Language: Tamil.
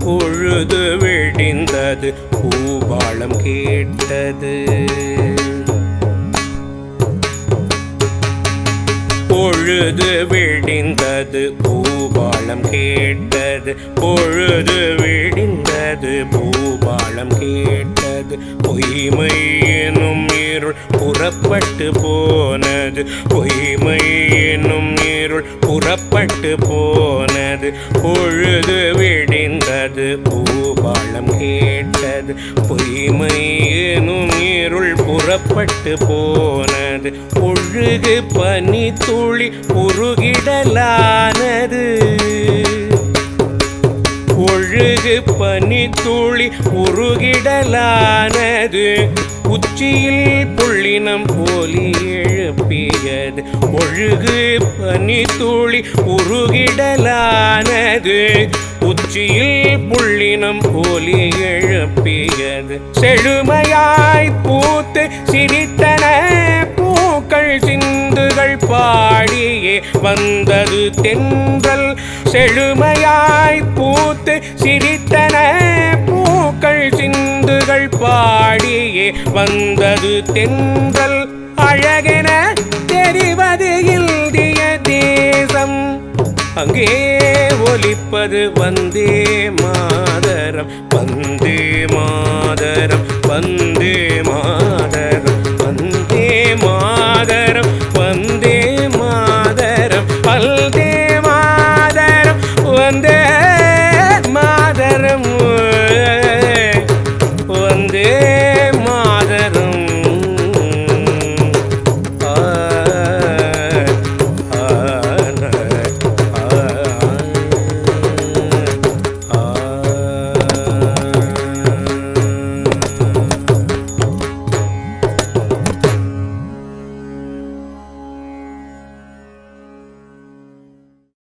பொழுது விடிந்தது பூபாளம் கேட்டது. பொழுது விடிந்தது பூபாளம் கேட்டது. பொழுது விடிந்தது பூபாளம் கேட்டது. பொய்மை எனும் இருள் புறப்பட்டு போனது. பொய்மை எனும் இருள் புறப்பட்டு போனது. பொழுது விடிந்தது பூபாளம் கேட்டது. பொய்மை எனும் இருள் புறப்பட்டு போனது. ஒழுகு பனி துளி உருகிடலானது. ஒழுகு பனி துளி உருகிடலானது. உச்சியில் புள்ளினம் போலி எழுப்பியது. ஒழுகு பனி துளி உருகிடலானது. உச்சியில் புள்ளினம் போலி எழுப்பியது. செழுமையாய் பூத்து சிரித்தன பூக்கள் சிந்துகள் பாடியே வந்தது தென்றல். செழுமையாய் பூத்து சிரித்தன பூக்கள் சிந்துகள் பாடியே வந்தது தென்றல். அழகென தெரிவது இந்திய தேசம், அங்கே ஒலிப்பது வந்தே மாதரம்.